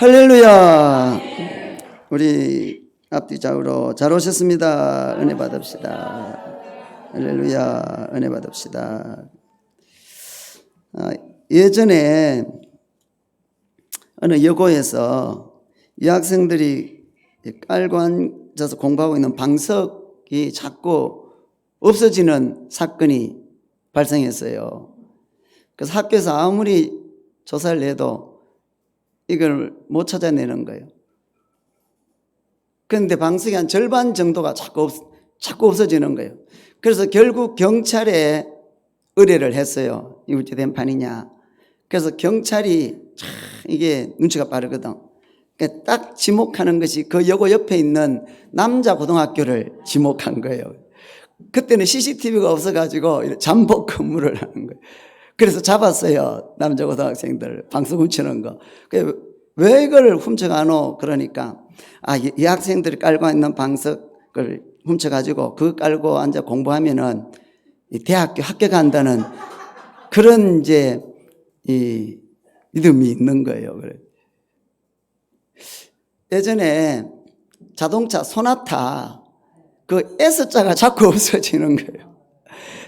할렐루야. 우리 앞뒤 좌우로 잘 오셨습니다. 은혜 받읍시다. 할렐루야. 은혜 받읍시다. 예전에 어느 여고에서 여학생들이 깔고 앉아서 공부하고 있는 방석이 자꾸 없어지는 사건이 발생했어요. 그래서 학교에서 아무리 조사를 해도 이걸 못 찾아내는 거예요. 그런데 방석이 한 절반 정도가 자꾸 없어지는 거예요. 그래서 결국 경찰에 의뢰를 했어요. 이거 어찌된 판이냐. 그래서 경찰이 이게 눈치가 빠르거든. 그러니까 딱 지목하는 것이 그 여고 옆에 있는 남자 고등학교를 지목한 거예요. 그때는 CCTV가 없어가지고 잠복 근무를 하는 거예요. 그래서 잡았어요. 남자 고등학생들 방석 훔치는 거. 왜 이걸 훔쳐가노? 그러니까 이 학생들이 깔고 있는 방석을 훔쳐가지고 그거 깔고 앉아 공부하면은 대학교 합격한다는 그런 이제 이 믿음이 있는 거예요. 그래. 예전에 자동차 소나타 그 S자가 자꾸 없어지는 거예요.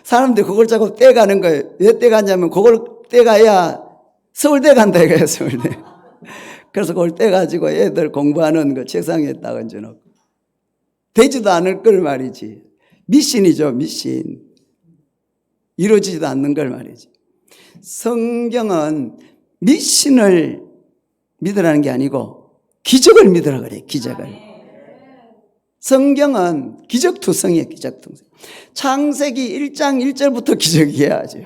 사람들이 그걸 자꾸 떼가는 거예요. 왜 떼가냐면 그걸 떼가야 서울대 간다 이거예요. 서울대. 그래서 그걸 떼가지고 애들 공부하는 거 책상에 딱 얹어놓고 되지도 않을 걸 말이지. 미신이죠. 미신. 이루어지지도 않는 걸 말이지. 성경은 미신을 믿으라는 게 아니고 기적을 믿으라 그래요. 기적을. 성경은 기적투성이에요. 기적투성. 창세기 1장 1절부터 기적이야. 아주.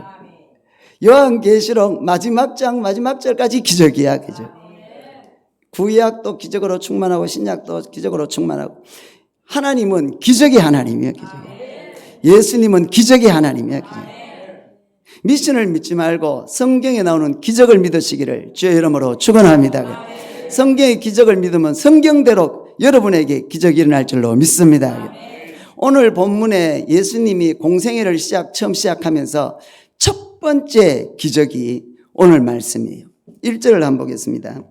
요한계시록 마지막 장 마지막 절까지 기적이야. 기적. 구약도 기적으로 충만하고 신약도 기적으로 충만하고 하나님은 기적의 하나님이야. 기적이. 예수님은 기적의 하나님이야. 기적. 미신을 믿지 말고 성경에 나오는 기적을 믿으시기를 주의 이름으로 축원합니다. 성경의 기적을 믿으면 성경대로 여러분에게 기적이 일어날 줄로 믿습니다. 오늘 본문에 예수님이 공생애를 처음 시작하면서 첫 번째 기적이 오늘 말씀이에요. 1절을 한번 보겠습니다.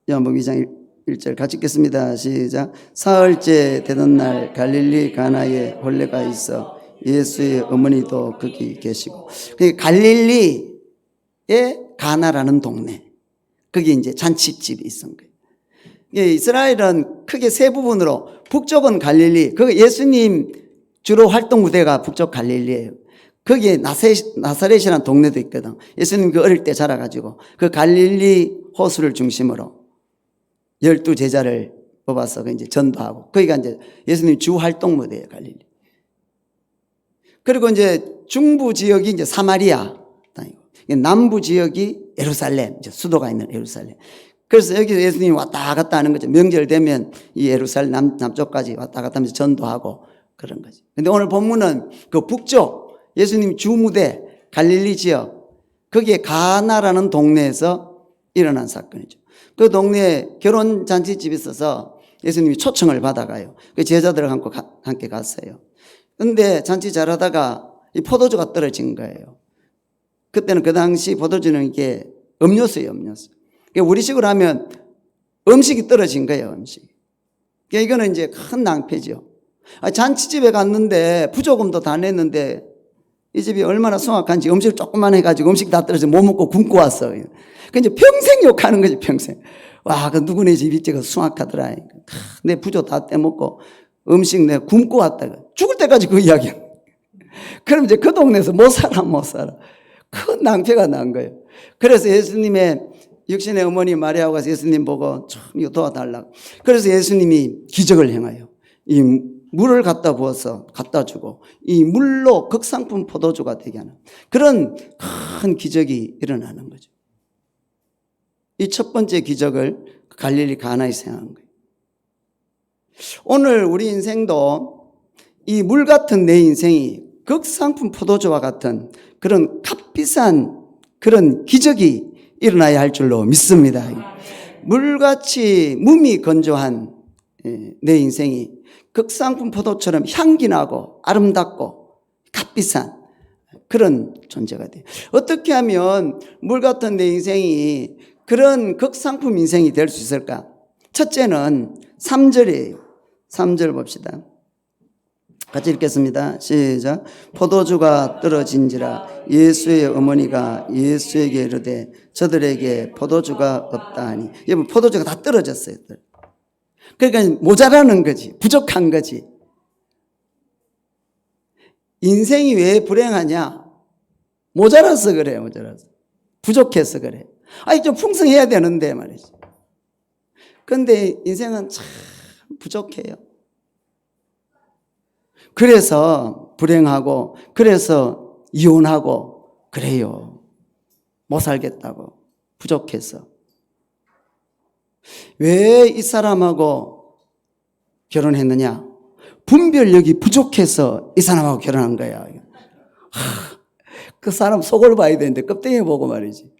요한복음 2장 1절 같이 읽겠습니다. 시작. 사흘째 되던 날 갈릴리 가나에 혼례가 있어 예수의 어머니도 거기 계시고. 갈릴리의 가나라는 동네. 거기 이제 잔치집이 있은 거예요. 이스라엘은 크게 세 부분으로 북쪽은 갈릴리. 그 예수님 주로 활동 무대가 북쪽 갈릴리예요. 거기에 나사렛이라는 동네도 있거든. 예수님 그 어릴 때 자라가지고 그 갈릴리 호수를 중심으로 12제자를 뽑아서 이제 전도하고 거기가 이제 예수님 주 활동 무대예요. 갈릴리. 그리고 이제 중부 지역이 이제 사마리아 땅이고 남부 지역이 예루살렘, 이제 수도가 있는 예루살렘. 그래서 여기서 예수님이 왔다 갔다 하는 거죠. 명절 되면 이 예루살렘 남쪽까지 왔다 갔다 하면서 전도하고 그런 거죠. 근데 오늘 본문은 그 북쪽 예수님 주무대 갈릴리 지역 거기에 가나라는 동네에서 일어난 사건이죠. 그 동네에 결혼 잔치집이 있어서 예수님이 초청을 받아가요. 그 제자들과 함께 갔어요. 근데 잔치 잘하다가 이 포도주가 떨어진 거예요. 그때는 그 당시 포도주는 이게 음료수예요, 음료수. 우리식으로 하면 음식이 떨어진 거예요, 음식. 이거는 이제 큰 낭패죠. 잔치집에 갔는데 부조금도 다 냈는데 이 집이 얼마나 숭악한지 음식을 조금만 해가지고 음식 다 떨어져 못 먹고 굶고 왔어. 그 이제 평생 욕하는 거지, 평생. 와, 그 누구네 집이 그 숭악하더라. 내 부조 다 떼먹고 음식 내가 굶고 왔다. 죽을 때까지 그 이야기야. 그럼 이제 그 동네에서 못 살아. 큰 낭패가 난 거예요. 그래서 예수님의 육신의 어머니 마리아가 가서 예수님 보고 참 이거 도와달라고. 그래서 예수님이 기적을 행하여 이 물을 갖다 부어서 갖다 주고 이 물로 극상품 포도주가 되게 하는 그런 큰 기적이 일어나는 거죠. 이 첫 번째 기적을 갈릴리 가나에서 행한 거예요. 오늘 우리 인생도 이 물 같은 내 인생이 극상품 포도주와 같은 그런 값비싼 그런 기적이 일어나야 할 줄로 믿습니다. 물같이 몸이 건조한 내 인생이 극상품 포도처럼 향기 나고 아름답고 값비싼 그런 존재가 돼요. 어떻게 하면 물 같은 내 인생이 그런 극상품 인생이 될 수 있을까? 첫째는 3절이에요. 3절 봅시다. 같이 읽겠습니다. 시작. 포도주가 떨어진지라 예수의 어머니가 예수에게 이르되 저들에게 포도주가 없다 하니. 여러분, 포도주가 다 떨어졌어요. 그러니까 모자라는 거지. 부족한 거지. 인생이 왜 불행하냐? 모자라서 그래요. 모자라서. 부족해서 그래. 아니, 좀 풍성해야 되는데 말이지. 그런데 인생은 참 부족해요. 그래서 불행하고, 그래서 이혼하고 그래요. 못 살겠다고. 부족해서. 왜 이 사람하고 결혼했느냐? 분별력이 부족해서 이 사람하고 결혼한 거야. 그 사람 속을 봐야 되는데 껍데기 보고 말이지.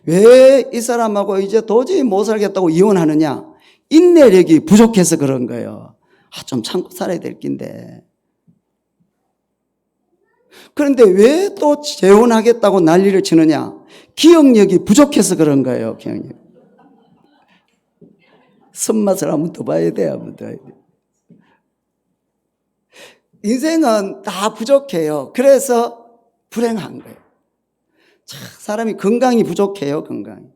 왜 이 사람하고 이제 도저히 못 살겠다고 이혼하느냐? 인내력이 부족해서 그런 거예요. 좀 참고 살아야 될 낀데. 그런데 왜 또 재혼하겠다고 난리를 치느냐? 기억력이 부족해서 그런 거예요. 기억력. 손맛을 한번 더 봐야 돼. 한번 더 봐야 돼. 인생은 다 부족해요. 그래서 불행한 거예요. 사람이 건강이 부족해요. 건강이.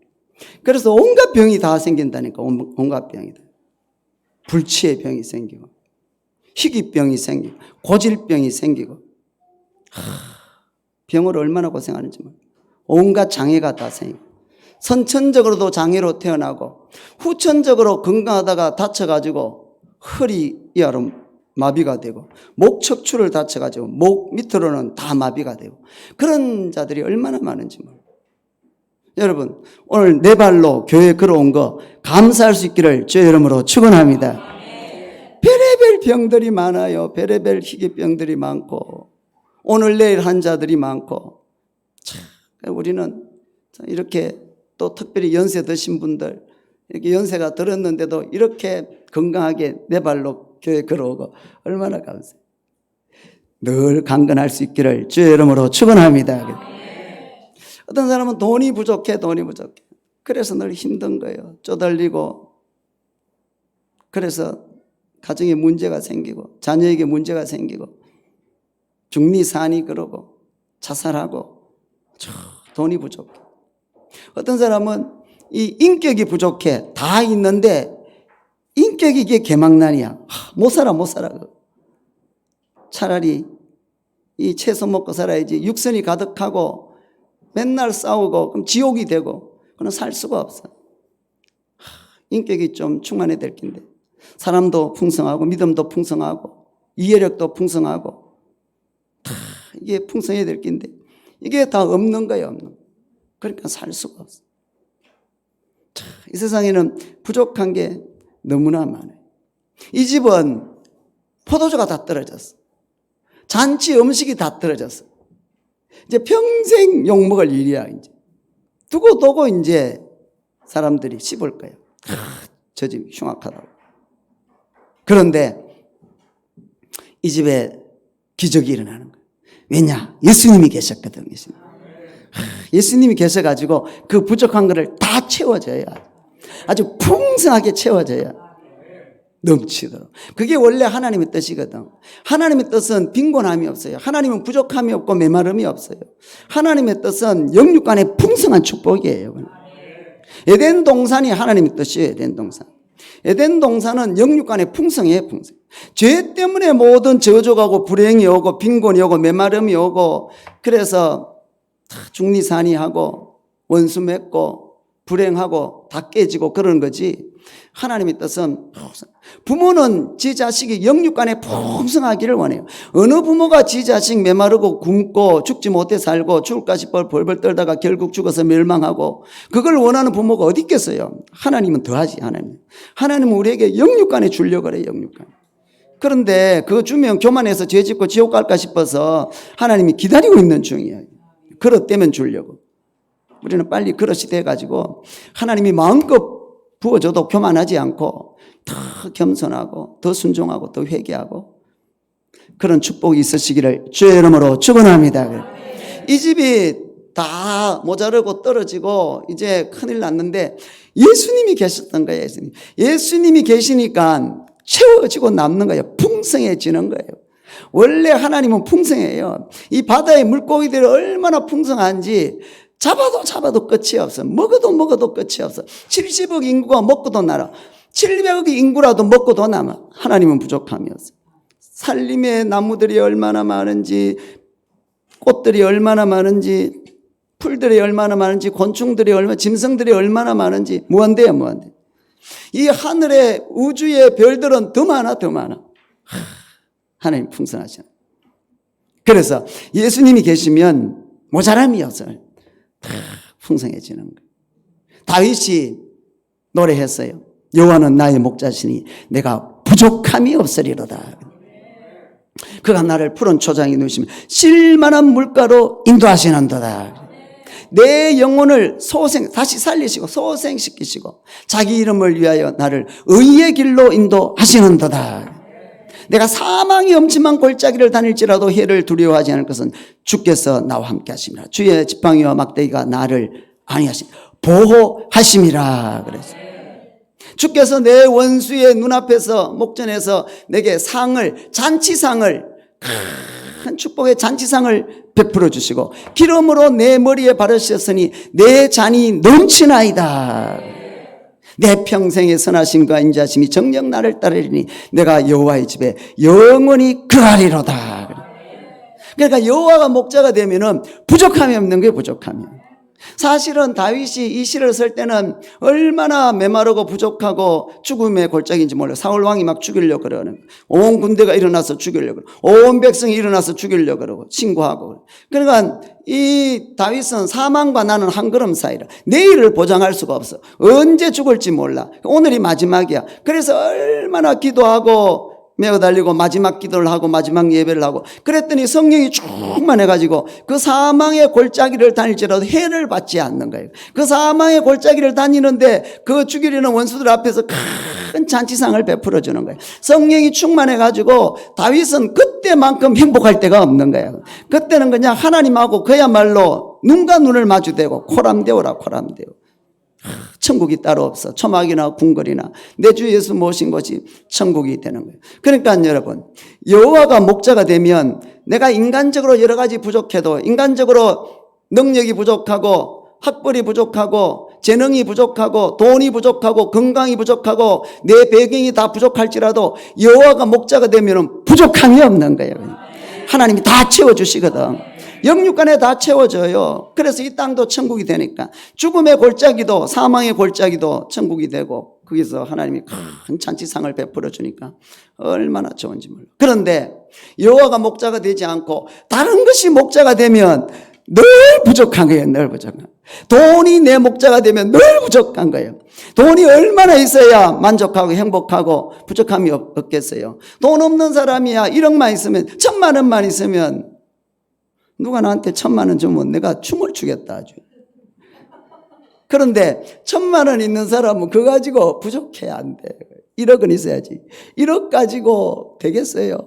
그래서 온갖 병이 다 생긴다니까. 온갖 병이 다. 불치의 병이 생기고, 희귀병이 생기고, 고질병이 생기고, 병으로 얼마나 고생하는지 몰라요. 온갖 장애가 다 생기고, 선천적으로도 장애로 태어나고, 후천적으로 건강하다가 다쳐가지고 허리 이하로 마비가 되고, 목 척추를 다쳐가지고 목 밑으로는 다 마비가 되고, 그런 자들이 얼마나 많은지 몰라요. 여러분, 오늘 내 발로 교회에 걸어온 거 감사할 수 있기를 주의 이름으로 축원합니다. 별의별 병들이 많아요. 별의별 희귀병들이 많고, 오늘 내일 환자들이 많고. 우리는 이렇게 또 특별히 연세 드신 분들, 이렇게 연세가 들었는데도 이렇게 건강하게 내 발로 교회에 걸어오고 얼마나 감사해요. 늘 강건할 수 있기를 주의 이름으로 축원합니다. 어떤 사람은 돈이 부족해. 그래서 늘 힘든 거예요. 쪼달리고, 그래서 가정에 문제가 생기고, 자녀에게 문제가 생기고, 중리산이 그러고, 자살하고, 돈이 부족해. 어떤 사람은 이 인격이 부족해. 다 있는데, 인격이 이게 개망난이야. 못 살아. 차라리 이 채소 먹고 살아야지. 육선이 가득하고, 맨날 싸우고 그럼 지옥이 되고 그건 살 수가 없어. 인격이 좀 충만해야 될 텐데. 사람도 풍성하고 믿음도 풍성하고 이해력도 풍성하고 다 이게 풍성해야 될 텐데 이게 다 없는 거예요. 없는. 그러니까 살 수가 없어. 이 세상에는 부족한 게 너무나 많아요. 이 집은 포도주가 다 떨어졌어. 잔치 음식이 다 떨어졌어. 이제 평생 욕먹을 일이야, 이제. 두고 이제 사람들이 씹을 거예요. 저 집 흉악하다고. 그런데 이 집에 기적이 일어나는 거예요. 왜냐? 예수님이 계셨거든, 예수님. 예수님이 계셔가지고 그 부족한 거를 다 채워줘야, 아주 풍성하게 채워줘야 넘치도록. 그게 원래 하나님의 뜻이거든. 하나님의 뜻은 빈곤함이 없어요. 하나님은 부족함이 없고 메마름이 없어요. 하나님의 뜻은 영육간의 풍성한 축복이에요. 에덴 동산이 하나님의 뜻이에요. 에덴 동산. 에덴 동산은 영육간의 풍성이에요. 풍성. 죄 때문에 모든 저주가 오고 불행이 오고 빈곤이 오고 메마름이 오고, 그래서 다 중리산이 하고 원수 맺고 불행하고 다 깨지고 그러는 거지. 하나님의 뜻은 부모는 지 자식이 영육간에 풍성하기를 원해요. 어느 부모가 지 자식 메마르고 굶고 죽지 못해 살고 죽을까 싶어 벌벌 떨다가 결국 죽어서 멸망하고, 그걸 원하는 부모가 어디 있겠어요? 하나님은 더하지. 하나님은 우리에게 영육간에 주려고 그래요. 영육간. 그런데 그거 주면 교만해서 죄 짓고 지옥 갈까 싶어서 하나님이 기다리고 있는 중이에요. 그릇 되면 주려고. 우리는 빨리 그릇이 돼가지고 하나님이 마음껏 부어줘도 교만하지 않고 더 겸손하고 더 순종하고 더 회개하고 그런 축복이 있으시기를 주의 이름으로 축원합니다. 이 집이 다 모자르고 떨어지고 이제 큰일 났는데 예수님이 계셨던 거예요. 예수님이 계시니까 채워지고 남는 거예요. 풍성해지는 거예요. 원래 하나님은 풍성해요. 이 바다의 물고기들이 얼마나 풍성한지 잡아도 끝이 없어. 먹어도 끝이 없어. 70억 인구가 먹고도 날아. 700억 인구라도 먹고도 남아. 하나님은 부족함이 없어. 살림의 나무들이 얼마나 많은지, 꽃들이 얼마나 많은지, 풀들이 얼마나 많은지, 곤충들이 얼마나, 짐승들이 얼마나 많은지, 무한대야, 무한대. 이 하늘의 우주의 별들은 더 많아. 하나님 풍성하셔. 그래서 예수님이 계시면 모자람이 없어요. 다 풍성해지는 거예요. 다윗이 노래했어요. 여호와는 나의 목자시니 내가 부족함이 없으리로다. 그가 나를 푸른 초장에 누시면 쉴만한 물가로 인도하시는도다. 내 영혼을 다시 살리시고 소생시키시고 자기 이름을 위하여 나를 의의 길로 인도하시는도다. 내가 사망의 엄침한 골짜기를 다닐지라도 해를 두려워하지 않을 것은 주께서 나와 함께 하심이라. 주의 지팡이와 막대기가 나를 안위하심 보호하심이라. 그래서 주께서 내 원수의 눈앞에서 목전에서 내게 잔치상을 큰 축복의 잔치상을 베풀어 주시고 기름으로 내 머리에 바르셨으니 내 잔이 넘치나이다. 내 평생의 선하심과 인자심이 정녕 나를 따르리니 내가 여호와의 집에 영원히 거하리로다. 그러니까 여호와가 목자가 되면은 부족함이 없는 게 부족함이에요. 사실은 다윗이 이 시를 쓸 때는 얼마나 메마르고 부족하고 죽음의 골짜기인지 몰라요. 사울 왕이 막 죽이려고 그러는, 온 군대가 일어나서 죽이려고 그러고, 온 백성이 일어나서 죽이려고 그러고 신고하고. 그러니까 이 다윗은 사망과 나는 한 걸음 사이라. 내일을 보장할 수가 없어. 언제 죽을지 몰라. 오늘이 마지막이야. 그래서 얼마나 기도하고 매어 달리고 마지막 기도를 하고 마지막 예배를 하고 그랬더니 성령이 충만해가지고 그 사망의 골짜기를 다닐지라도 해를 받지 않는 거예요. 그 사망의 골짜기를 다니는데 그 죽이려는 원수들 앞에서 큰 잔치상을 베풀어 주는 거예요. 성령이 충만해가지고 다윗은 그때만큼 행복할 때가 없는 거예요. 그때는 그냥 하나님하고 그야말로 눈과 눈을 마주대고 코람대오라 코람대오. 천국이 따로 없어. 초막이나 궁궐이나 내 주 예수 모신 것이 천국이 되는 거예요. 그러니까 여러분, 여호와가 목자가 되면 내가 인간적으로 여러 가지 부족해도, 인간적으로 능력이 부족하고 학벌이 부족하고 재능이 부족하고 돈이 부족하고 건강이 부족하고 내 배경이 다 부족할지라도 여호와가 목자가 되면 부족함이 없는 거예요. 하나님이 다 채워주시거든. 영육간에 다 채워져요. 그래서 이 땅도 천국이 되니까 죽음의 골짜기도 사망의 골짜기도 천국이 되고 거기서 하나님이 큰 잔치상을 베풀어 주니까 얼마나 좋은지 몰라. 그런데 여호와가 목자가 되지 않고 다른 것이 목자가 되면 늘 부족한 거예요. 늘 부족한. 돈이 내 목자가 되면 늘 부족한 거예요. 돈이 얼마나 있어야 만족하고 행복하고 부족함이 없겠어요. 돈 없는 사람이야 1억만 있으면 1,000만 원만 있으면 누가 나한테 1,000만 원 주면 내가 춤을 추겠다 아주. 그런데 1,000만 원 있는 사람은 그거 가지고 부족해 안 돼. 1억은 있어야지. 1억 가지고 되겠어요?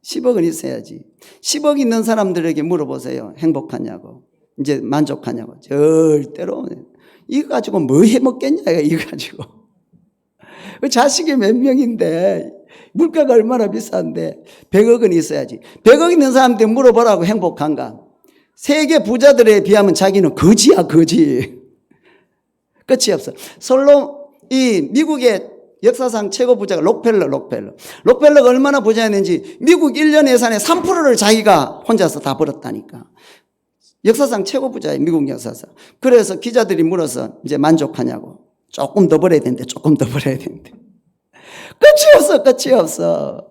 10억은 있어야지. 10억 있는 사람들에게 물어보세요. 행복하냐고. 이제 만족하냐고. 절대로. 이거 가지고 뭐 해먹겠냐 이거 가지고. 자식이 몇 명인데 물가가 얼마나 비싼데 100억은 있어야지. 100억 있는 사람한테 물어보라고 행복한가? 세계 부자들에 비하면 자기는 거지야 거지. 끝이 없어. 이 미국의 역사상 최고 부자가 록펠러가 얼마나 부자였는지 미국 1년 예산의 3%를 자기가 혼자서 다 벌었다니까. 역사상 최고 부자예요. 미국 역사상. 그래서 기자들이 물어서 이제 만족하냐고. 조금 더 벌어야 되는데 끝이 없어.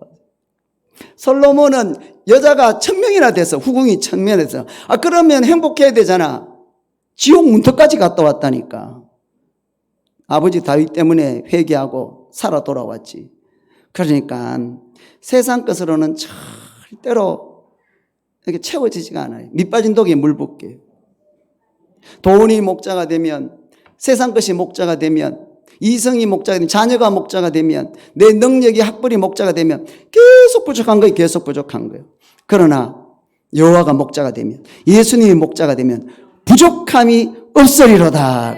솔로몬은 여자가 1,000명이나 돼서 후궁이 1,000명에서 그러면 행복해야 되잖아. 지옥 문턱까지 갔다 왔다니까. 아버지 다윗 때문에 회개하고 살아 돌아왔지. 그러니까 세상 것으로는 절대로 이렇게 채워지지가 않아요. 밑 빠진 독에 물 붓게. 돈이 목자가 되면, 세상 것이 목자가 되면, 이성이 목자가 되면, 자녀가 목자가 되면, 내 능력이 학벌이 목자가 되면 계속 부족한 거예요. 계속 부족한 거예요. 그러나 여호와가 목자가 되면, 예수님이 목자가 되면 부족함이 없으리로다.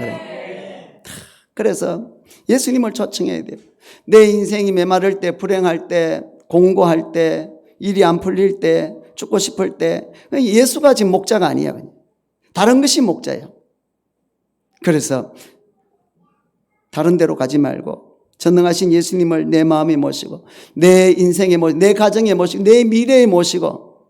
그래서 예수님을 초청해야 돼요. 내 인생이 메마를 때, 불행할 때, 공고할 때, 일이 안 풀릴 때, 죽고 싶을 때, 예수가 지금 목자가 아니야. 다른 것이 목자예요. 그래서 다른 데로 가지 말고 전능하신 예수님을 내 마음에 모시고, 내 인생에 모시고, 내 가정에 모시고, 내 미래에 모시고,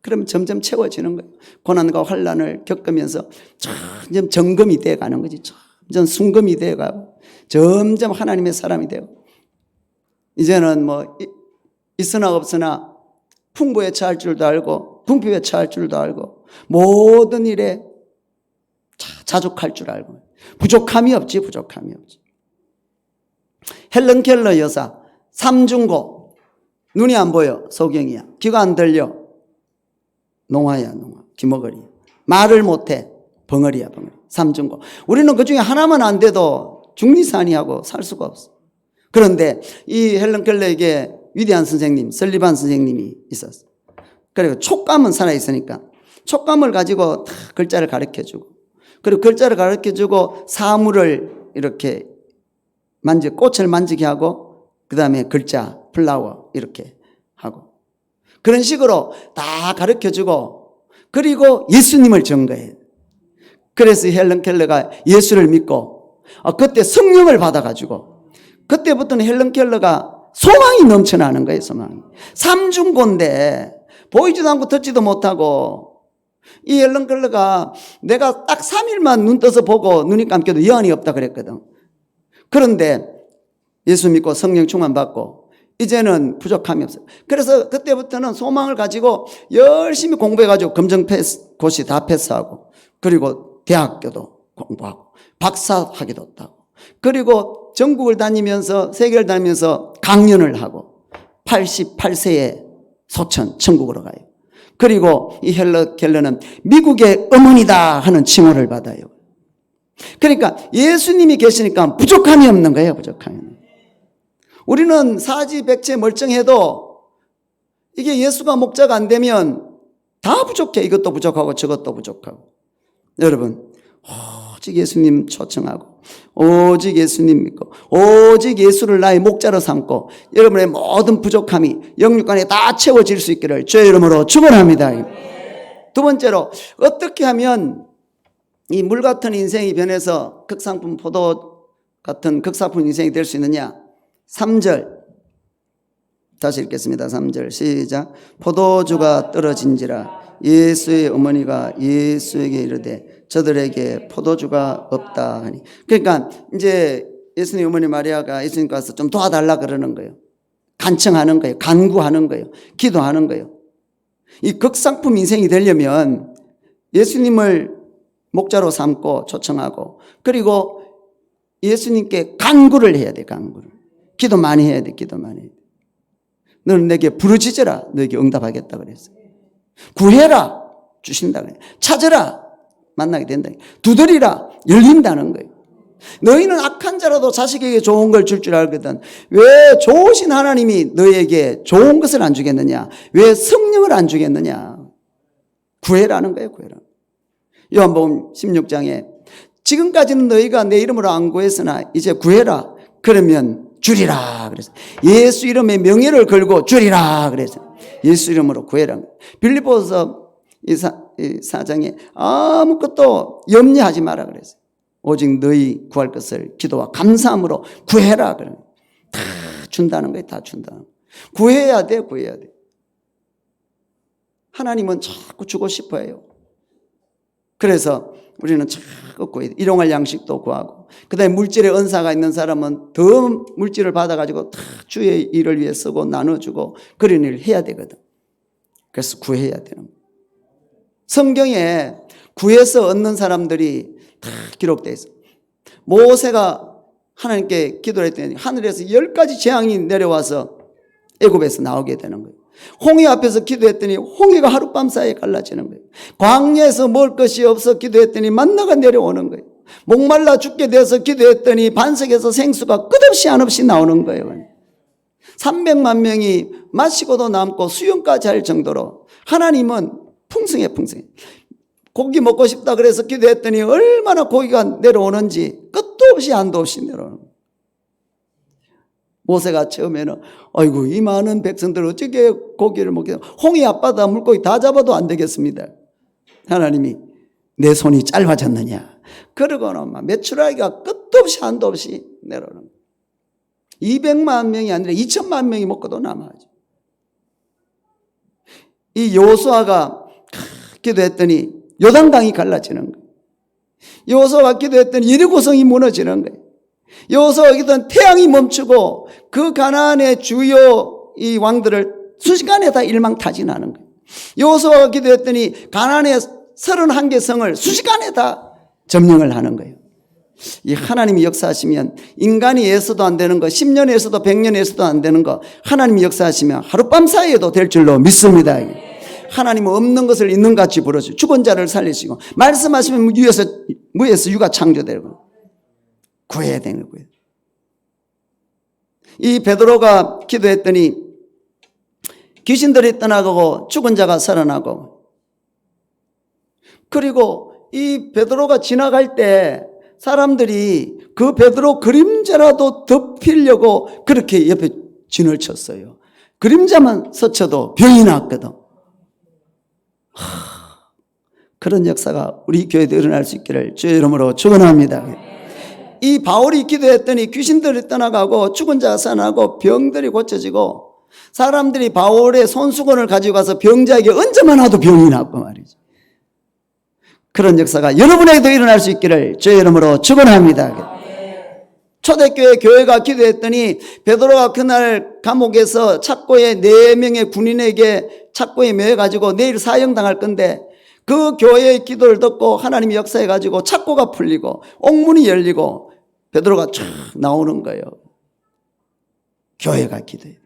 그러면 점점 채워지는 거예요. 고난과 환난을 겪으면서 점점 정금이 되어가는 거지. 점점 순금이 되어가고, 점점 하나님의 사람이 되고, 이제는 뭐 있으나 없으나 풍부에 처할 줄도 알고 궁핍에 처할 줄도 알고 모든 일에 자족할 줄 알고, 부족함이 없지. 부족함이 없지. 헬런 켈러 여사, 삼중고, 눈이 안 보여, 소경이야. 귀가 안 들려, 농화야, 농화, 귀머거리. 말을 못해, 벙어리야, 벙어리. 삼중고. 우리는 그 중에 하나만 안 돼도 중리산이하고 살 수가 없어. 그런데 이 헬런 켈러에게 위대한 선생님, 설리반 선생님이 있었어. 그리고 촉감은 살아있으니까 촉감을 가지고 다 글자를 가르쳐주고, 그리고 글자를 가르쳐주고 사물을 이렇게 꽃을 만지게 하고, 그 다음에 글자, 플라워 이렇게 하고, 그런 식으로 다 가르쳐주고, 그리고 예수님을 증거해. 그래서 헬런 켈러가 예수를 믿고, 그때 성령을 받아가지고, 그때부터는 헬런 켈러가 소망이 넘쳐나는 거예요. 소망이. 삼중고인데 보이지도 않고 듣지도 못하고, 이 헬런 켈러가 내가 딱 3일만 눈 떠서 보고 눈이 감겨도 여한이 없다 그랬거든. 그런데 예수 믿고 성령 충만 받고 이제는 부족함이 없어요. 그래서 그때부터는 소망을 가지고 열심히 공부해가지고 검정 고시 다 패스하고, 그리고 대학교도 공부하고 박사학위도 따고, 그리고 전국을 다니면서 세계를 다니면서 강연을 하고 88세에 소천 천국으로 가요. 그리고 이 헬런 켈러는 미국의 어머니다 하는 칭호를 받아요. 그러니까 예수님이 계시니까 부족함이 없는 거예요. 부족함이. 우리는 사지백체 멀쩡해도 이게 예수가 목자가 안 되면 다 부족해. 이것도 부족하고 저것도 부족하고. 여러분, 오직 예수님 초청하고, 오직 예수님 믿고, 오직 예수를 나의 목자로 삼고, 여러분의 모든 부족함이 영육간에 다 채워질 수 있기를 주의 이름으로 축원합니다. 두 번째로, 어떻게 하면 이 물 같은 인생이 변해서 극상품 포도 같은 극상품 인생이 될 수 있느냐? 3절 다시 읽겠습니다. 3절 시작. 포도주가 떨어진지라 예수의 어머니가 예수에게 이르되 저들에게 포도주가 없다 하니. 그러니까 이제 예수님 어머니 마리아가 예수님께 와서 좀 도와달라 그러는 거예요. 간청하는 거예요. 간구하는 거예요. 기도하는 거예요. 이 극상품 인생이 되려면 예수님을 목자로 삼고 초청하고, 그리고 예수님께 간구를 해야 돼. 간구를. 기도 많이 해야 돼. 기도 많이 해야 돼. 너는 내게 부르짖어라, 너에게 응답하겠다 그랬어요. 구해라, 주신다 그래요. 찾으라, 만나게 된다. 두드리라, 열린다는 거예요. 너희는 악한 자라도 자식에게 좋은 걸 줄 알거든. 왜 좋으신 하나님이 너희에게 좋은 것을 안 주겠느냐? 왜 성령을 안 주겠느냐? 구해라는 거예요. 구해라. 요한복음 16장에 지금까지는 너희가 내 이름으로 안 구했으나 이제 구해라. 그러면 주리라 그래서 예수 이름의 명예를 걸고 주리라 그래서 예수 이름으로 구해라. 빌립보서 4장에 아무것도 염려하지 마라 그래서 오직 너희 구할 것을 기도와 감사함으로 구해라. 그러면 다 준다는 거예요. 다 준다. 구해야 돼. 구해야 돼. 하나님은 자꾸 주고 싶어 해요. 그래서 우리는 자꾸 구해야 돼. 일용할 양식도 구하고, 그 다음에 물질의 은사가 있는 사람은 더 물질을 받아가지고 다 주의 일을 위해 쓰고 나눠주고 그런 일을 해야 되거든. 그래서 구해야 되는 거예요. 성경에 구해서 얻는 사람들이 다 기록되어 있어요. 모세가 하나님께 기도를 했더니 하늘에서 10가지 재앙이 내려와서 애굽에서 나오게 되는 거예요. 홍해 앞에서 기도했더니 홍해가 하룻밤 사이에 갈라지는 거예요. 광야에서 먹을 것이 없어 기도했더니 만나가 내려오는 거예요. 목말라 죽게 돼서 기도했더니 반석에서 생수가 끝없이 한없이 나오는 거예요. 300만 명이 마시고도 남고 수영까지 할 정도로 하나님은 풍성해. 고기 먹고 싶다 그래서 기도했더니 얼마나 고기가 내려오는지 끝도 없이 한도 없이 내려오는. 모세가 처음에는 아이고 이 많은 백성들 어떻게 고기를 먹겠나. 홍해 앞바다 물고기 다 잡아도 안 되겠습니다. 하나님이 내 손이 짧아졌느냐. 그러고는 막 메추라기가 끝도 없이 한도 없이 내려오는. 200만 명이 아니라 2천만 명이 먹고도 남아죠. 이 여호수아가 기도했더니 요단강이 갈라지는 거예요. 여호수아가 기도했더니 여리고성이 무너지는 거예요. 여호수아가 기도한 태양이 멈추고 그 가나안의 주요 이 왕들을 순식간에 다 일망타진하는 거예요. 여호수아가 기도했더니 가나안의 31개 성을 순식간에 다 점령을 하는 거예요. 이 하나님이 역사하시면 인간이 애써도 안 되는 거, 10년 애써도 100년 애써도 안 되는 거 하나님이 역사하시면 하룻밤 사이에도 될 줄로 믿습니다. 하나님은 없는 것을 있는 같이 부르시고 죽은 자를 살리시고 말씀하시면 무에서 유가 창조되고 구해야 되는 거예요. 이 베드로가 기도했더니 귀신들이 떠나가고 죽은 자가 살아나고, 그리고 이 베드로가 지나갈 때 사람들이 그 베드로 그림자라도 덮이려고 그렇게 옆에 진을 쳤어요. 그림자만 스쳐도 병이 났거든. 그런 역사가 우리 교회도 일어날 수 있기를 주의 이름으로 축원합니다. 이 바울이 기도했더니 귀신들이 떠나가고 죽은 자가 살아나고 병들이 고쳐지고, 사람들이 바울의 손수건을 가지고 가서 병자에게 얹어만 하도 병이 났고 말이죠. 그런 역사가 여러분에게도 일어날 수 있기를 주의 이름으로 축원합니다. 초대교회 교회가 기도했더니 베드로가 그날 감옥에서 착고에 4명의 군인에게 착고에 매여가지고 내일 사형당할 건데, 그 교회의 기도를 듣고 하나님이 역사해가지고 착고가 풀리고 옥문이 열리고 베드로가 쫙 나오는 거예요. 교회가 기도해요.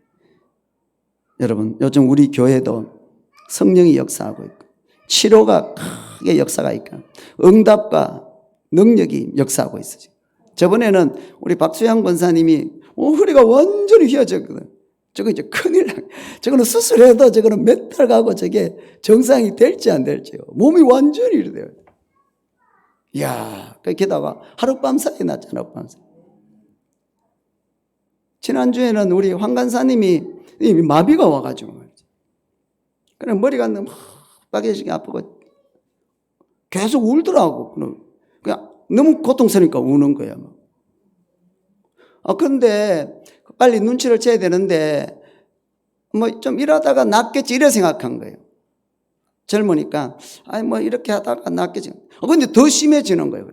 여러분, 요즘 우리 교회도 성령이 역사하고 있고 치료가 크게 역사가 있고 응답과 능력이 역사하고 있어요. 저번에는 우리 박수양 권사님이 허리가 완전히 휘어졌거든. 저거 이제 큰일 나. 저거는 수술해도 저거는 몇 달 가고 저게 정상이 될지 안 될지요. 몸이 완전히 이래 돼요. 이야, 게다가 하룻밤 사이에 났잖아, 하룻밤 사이에. 지난주에는 우리 황 간사님이 마비가 와가지고 말이죠. 그래 머리가 너무 빠개지게 아프고 계속 울더라고. 그냥 너무 고통스러우니까 우는 거야. 그런데 빨리 눈치를 채야 되는데 뭐 좀 일하다가 낫겠지 이래 생각한 거예요. 젊으니까 이렇게 하다가 낫겠지. 근데 더 심해지는 거예요.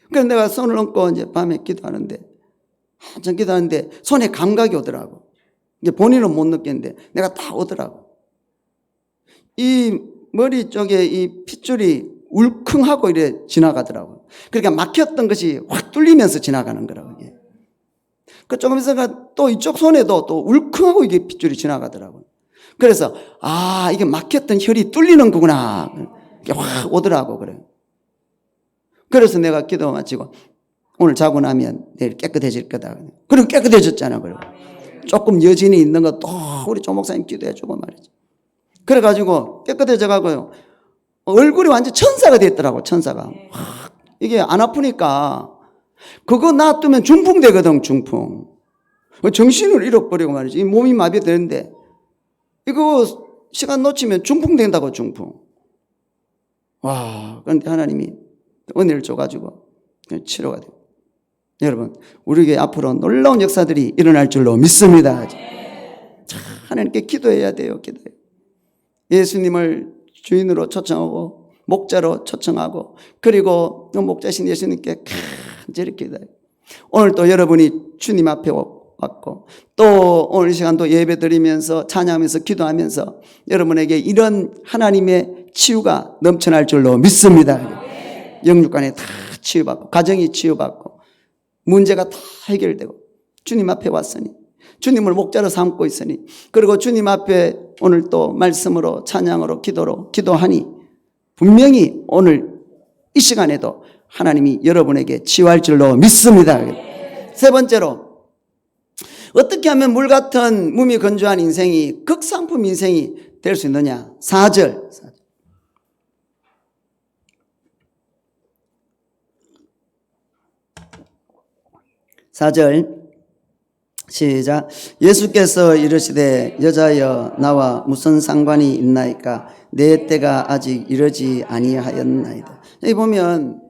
그래서 내가 손을 얹고 이제 밤에 기도하는데 한참 기도하는데 손에 감각이 오더라고. 이게 본인은 못 느끼는데 내가 딱 오더라고. 이 머리 쪽에 이 핏줄이 울컹하고 이래 지나가더라고요. 그러니까 막혔던 것이 확 뚫리면서 지나가는 거라고. 이게. 그 조금 있어가 또 이쪽 손에도 또 울컹하고 이게 핏줄이 지나가더라고요. 그래서 이게 막혔던 혈이 뚫리는 거구나. 이게 확 오더라고 그래요. 그래서 내가 기도 마치고 오늘 자고 나면 내일 깨끗해질 거다. 그리고 깨끗해졌잖아. 그리고 조금 여진이 있는 거 또 우리 조 목사님 기도해 주고 말이죠. 그래가지고 깨끗해져 가고요. 얼굴이 완전 천사가 됐더라고, 천사가. 이게 안 아프니까 그거 놔두면 중풍 되거든, 중풍. 정신을 잃어버리고 말이지. 이 몸이 마비되는데 이거 시간 놓치면 중풍 된다고, 중풍. 와, 그런데 하나님이 은혜를 줘가지고 치료가 돼요. 여러분, 우리에게 앞으로 놀라운 역사들이 일어날 줄로 믿습니다. 하나님께 기도해야 돼요, 기도해요. 예수님을 주인으로 초청하고 목자로 초청하고 그리고 목자신 예수님께 간절히 기도해요. 오늘 또 여러분이 주님 앞에 왔고 또 오늘 이 시간도 예배 드리면서 찬양하면서 기도하면서 여러분에게 이런 하나님의 치유가 넘쳐날 줄로 믿습니다. 영육간에 다 치유받고 가정이 치유받고 문제가 다 해결되고 주님 앞에 왔으니 주님을 목자로 삼고 있으니 그리고 주님 앞에 오늘 또 말씀으로 찬양으로 기도로 기도하니 분명히 오늘 이 시간에도 하나님이 여러분에게 치유할 줄로 믿습니다. 세 번째로 어떻게 하면 물 같은 몸이 건조한 인생이 극상품 인생이 될 수 있느냐? 4절. 4절 시작. 예수께서 이르시되 여자여 나와 무슨 상관이 있나이까 내 때가 아직 이르지 아니하였나이다. 여기 보면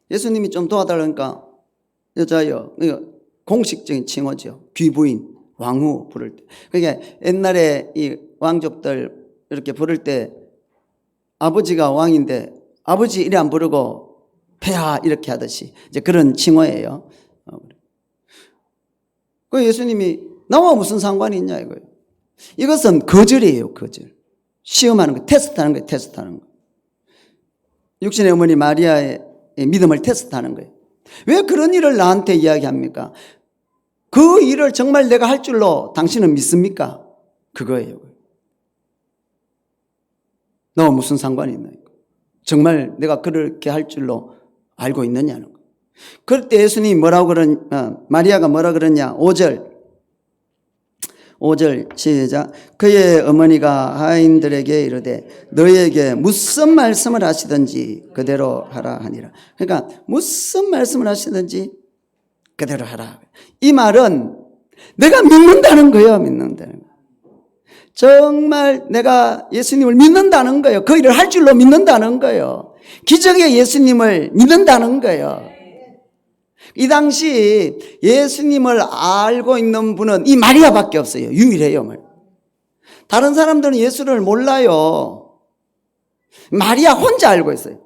예수님이 좀 도와달라니까 여자여, 공식적인 칭호죠. 귀부인, 왕후 부를 때. 그러니까 옛날에 이 왕족들 이렇게 부를 때 아버지가 왕인데 아버지 이래 안 부르고 폐하 이렇게 하듯이 이제 그런 칭호예요. 그 예수님이 나와 무슨 상관이 있냐 이거예요. 이것은 거절이에요, 거절. 시험하는 거, 테스트하는 거예요, 테스트하는 거. 육신의 어머니 마리아의 믿음을 테스트하는 거예요. 왜 그런 일을 나한테 이야기합니까? 그 일을 정말 내가 할 줄로 당신은 믿습니까? 그거예요. 너와 무슨 상관이 있나? 정말 내가 그렇게 할 줄로 알고 있느냐는 거예요. 그럴 때 예수님이 마리아가 뭐라 그러냐? 5절 시작. 그의 어머니가 하인들에게 이르되 너희에게 무슨 말씀을 하시든지 그대로 하라 하니라. 그러니까 무슨 말씀을 하시든지 그대로 하라. 이 말은 내가 믿는다는 거예요. 믿는다는 거예요. 정말 내가 예수님을 믿는다는 거예요. 그 일을 할 줄로 믿는다는 거예요. 기적의 예수님을 믿는다는 거예요. 이 당시 예수님을 알고 있는 분은 이 마리아밖에 없어요. 유일해요. 다른 사람들은 예수를 몰라요. 마리아 혼자 알고 있어요.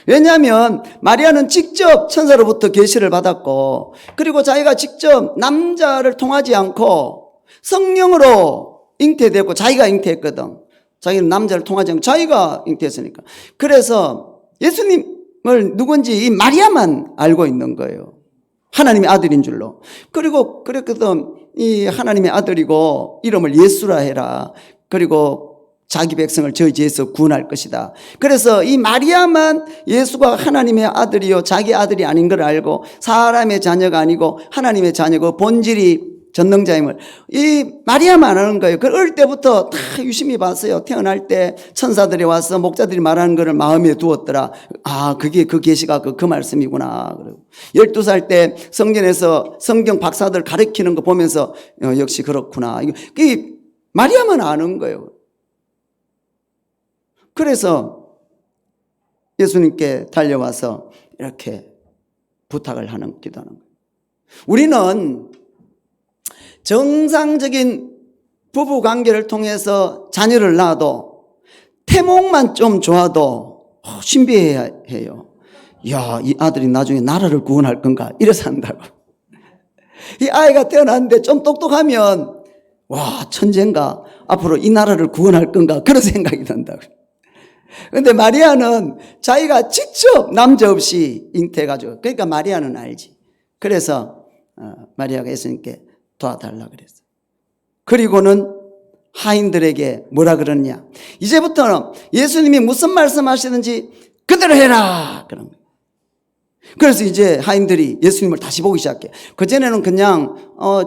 왜냐하면 마리아는 직접 천사로부터 계시를 받았고, 그리고 자기가 직접 남자를 통하지 않고 성령으로 잉태되었고, 자기가 잉태했거든. 자기는 남자를 통하지 않고 자기가 잉태했으니까. 그래서 예수님을 누군지 이 마리아만 알고 있는 거예요. 하나님의 아들인 줄로. 그리고 그랬거든. 이 하나님의 아들이고 이름을 예수라 해라. 그리고 자기 백성을 저희 죄에서 구원할 것이다. 그래서 이 마리아만 예수가 하나님의 아들이요 자기 아들이 아닌 걸 알고 사람의 자녀가 아니고 하나님의 자녀고 본질이 전능자임을 이 마리아만 아는 거예요. 어릴 때부터 다 유심히 봤어요. 태어날 때 천사들이 와서 목자들이 말하는 거를 마음에 두었더라. 아, 그게 그 계시가 그 말씀이구나. 12살 때 성전에서 성경 박사들 가르치는 거 보면서 역시 그렇구나. 이 마리아만 아는 거예요. 그래서 예수님께 달려와서 이렇게 부탁을 하는 기도하는 거예요. 우리는 정상적인 부부 관계를 통해서 자녀를 낳아도 태몽만 좀 좋아도 신비해야 해요. 야, 이 아들이 나중에 나라를 구원할 건가? 이래서 한다고. 이 아이가 태어났는데 좀 똑똑하면 와, 천재인가? 앞으로 이 나라를 구원할 건가? 그런 생각이 든다고. 근데 마리아는 자기가 직접 남자 없이 잉태해가지고, 그러니까 마리아는 알지. 그래서 마리아가 예수님께 도와달라고 그랬어요. 그리고는 하인들에게 뭐라 그러느냐. 이제부터는 예수님이 무슨 말씀하시는지 그대로 해라. 그런 거예요. 그래서 이제 하인들이 예수님을 다시 보기 시작해. 그전에는 그냥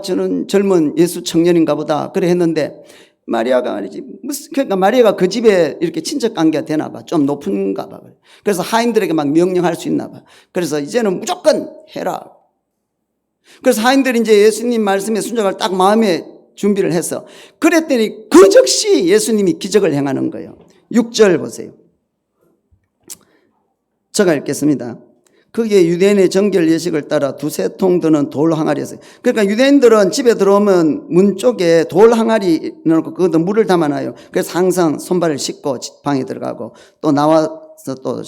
저는 젊은 예수 청년인가 보다 그래 했는데 마리아가 말이지 그러니까 마리아가 그 집에 이렇게 친척 관계가 되나 봐. 좀 높은가 봐. 그래서 하인들에게 막 명령할 수 있나 봐. 그래서 이제는 무조건 해라. 그래서 하인들이 이제 예수님 말씀에 순종을 딱 마음에 준비를 해서 그랬더니 그 즉시 예수님이 기적을 행하는 거예요. 6절 보세요. 제가 읽겠습니다. 거기에 유대인의 정결 예식을 따라 두세 통 드는 돌 항아리였어요. 그러니까 유대인들은 집에 들어오면 문 쪽에 돌 항아리 넣고 거기다 물을 담아놔요. 그래서 항상 손발을 씻고 방에 들어가고 또 나와서 또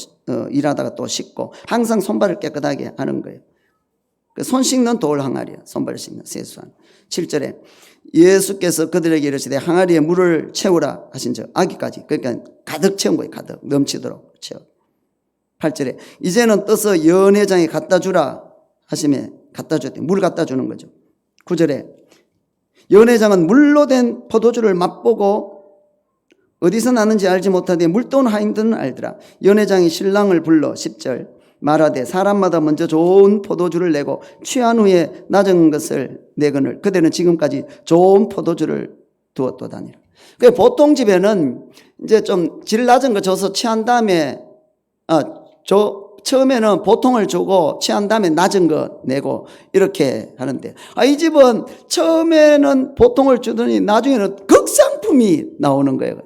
일하다가 또 씻고 항상 손발을 깨끗하게 하는 거예요. 손 씻는 돌 항아리야. 손발 씻는 세수한. 7절에 예수께서 그들에게 이르시되 항아리에 물을 채우라 하신 즉 아기까지. 그러니까 가득 채운 거예요. 가득 넘치도록 채워. 8절에 이제는 떠서 연회장에 갖다 주라 하시며 갖다 줬대. 물 갖다 주는 거죠. 9절에 연회장은 물로 된 포도주를 맛보고 어디서 나는지 알지 못하되 물돈 하인들은 알더라. 연회장이 신랑을 불러 10절 말하되 사람마다 먼저 좋은 포도주를 내고 취한 후에 낮은 것을 내거늘 그대는 지금까지 좋은 포도주를 두었도다니라. 보통 집에는 이제 좀 질 낮은 거 줘서 취한 다음에 처음에는 보통을 주고 취한 다음에 낮은 거 내고 이렇게 하는데 이 집은 처음에는 보통을 주더니 나중에는 극상품이 나오는 거예요.